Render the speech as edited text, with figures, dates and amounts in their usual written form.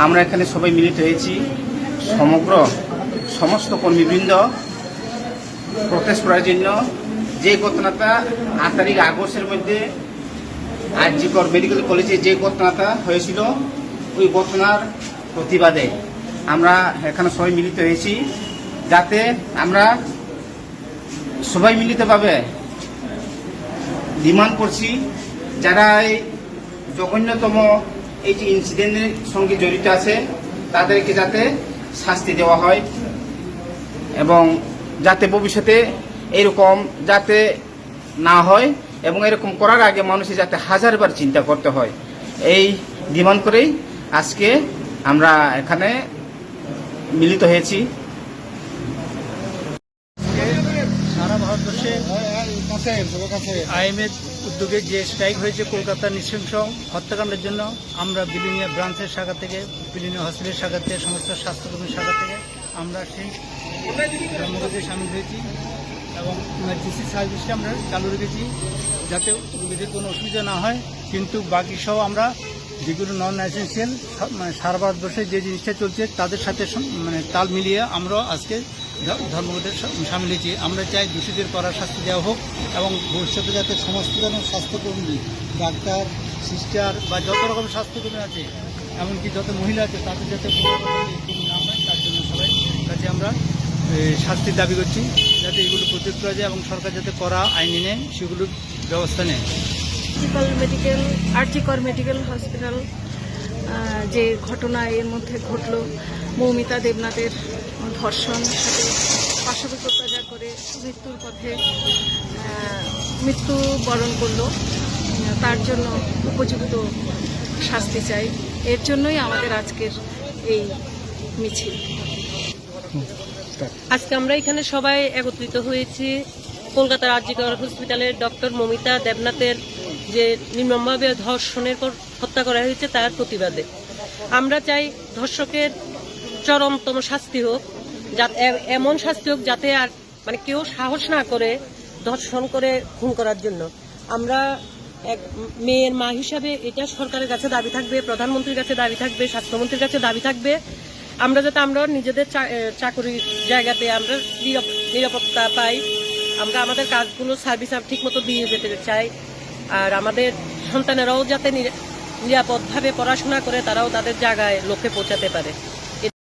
আমরা এখানে সবাই মিলিত হয়েছি সমস্ত কর্মীবৃন্দ প্রটেস্ট করার জন্য। যে ঘটনাটা 8 তারিখ আগস্টের মধ্যে আরজিকর মেডিকেল কলেজে যে ঘটনাটা হয়েছিল, ওই ঘটনার প্রতিবাদে আমরা এখানে সবাই মিলিত হয়েছি, যাতে আমরা সবাই মিলিতভাবে ডিমান্ড করছি যারা এই জঘন্যতম এই যে ইনসিডেন্টের সঙ্গে জড়িত আছে তাদেরকে যাতে শাস্তি দেওয়া হয়, এবং যাতে ভবিষ্যতে এরকম যাতে না হয়, এবং এরকম করার আগে মানুষের যাতে হাজারবার চিন্তা করতে হয়, এই ডিমান্ড করেই আজকে আমরা এখানে মিলিত হয়েছি। সারা ভারতবর্ষে আইএমএর উদ্যোগে যে স্ট্রাইক হয়েছে কলকাতা নৃশংস হত্যাকাণ্ডের জন্য, আমরা বিলিনিয়া ব্রাঞ্চের শাখা থেকে, বিলিনিয়া হসপিটালের শাখা থেকে, সমস্ত স্বাস্থ্যকর্মীর শাখা থেকে আমরা সেই ধর্মঘটে সামিল হয়েছি এবং ইমার্জেন্সি সার্ভিসটা আমরা চালু রেখেছি যাতে রোগীদের কোনো অসুবিধা না হয়। কিন্তু বাকি সহ আমরা যেগুলো নন এসেন্সিয়াল সারা ভারতবর্ষে যে জিনিসটা চলছে তাদের সাথে তাল মিলিয়ে আমরা আজকে ধর্মঘটে সামিল হয়েছি। আমরা চাই দোষীদের কড়া শাস্তি দেওয়া হোক এবং ভবিষ্যতে যাতে সমস্ত ধরনের স্বাস্থ্যকর্মী, ডাক্তার, সিস্টার বা যত রকম স্বাস্থ্যকর্মী আছে, এমনকি যত মহিলা আছে তাদের যাতে না হয়, তার জন্য সবাই কাছে আমরা শাস্তির দাবি করছি, যাতে এগুলো প্রতিরোধ করা যায় এবং সরকার যাতে কড়া আইন এনে সেগুলোর ব্যবস্থা নেয়। আরজিকর মেডিকেল হসপিটাল যে ঘটনা এর মধ্যে ঘটল, মৌমিতা দেবনাথের ধর্ষণ, সাথে পাশবিক অত্যাচার করে মৃত্যুর পথে মৃত্যুবরণ করলো, তার জন্য উপযুক্ত শাস্তি চাই। এর জন্যই আমাদের আজকের এই মিছিল। আজকে আমরা এখানে সবাই একত্রিত হয়েছি কলকাতার আরজিকর হসপিটালের ডক্টর মৌমিতা দেবনাথের যে নির্মমভাবে ধর্ষণের পর হত্যা করা হয়েছে তার প্রতিবাদে। আমরা চাই ধর্ষকের চরমতম শাস্তি হোক, এমন শাস্তি হোক যাতে আর কেউ সাহস না করে ধর্ষণ করে খুন করার জন্য। আমরা এক মেয়ের মা হিসাবে এটা সরকারের কাছে দাবি থাকবে, প্রধানমন্ত্রীর কাছে দাবি থাকবে, স্বাস্থ্যমন্ত্রীর কাছে দাবি থাকবে, আমরা যাতে আমরা নিজেদের চাকরির জায়গাতে আমরা নিরাপত্তা পাই, আমরা আমাদের কাজগুলো সার্ভিস ঠিক মতো দিয়ে যেতে চাই, আর আমাদের সন্তানেরাও যাতে নিরাপদভাবে পড়াশোনা করে তারাও তাদের জায়গায় লক্ষ্যে পৌঁছাতে পারে।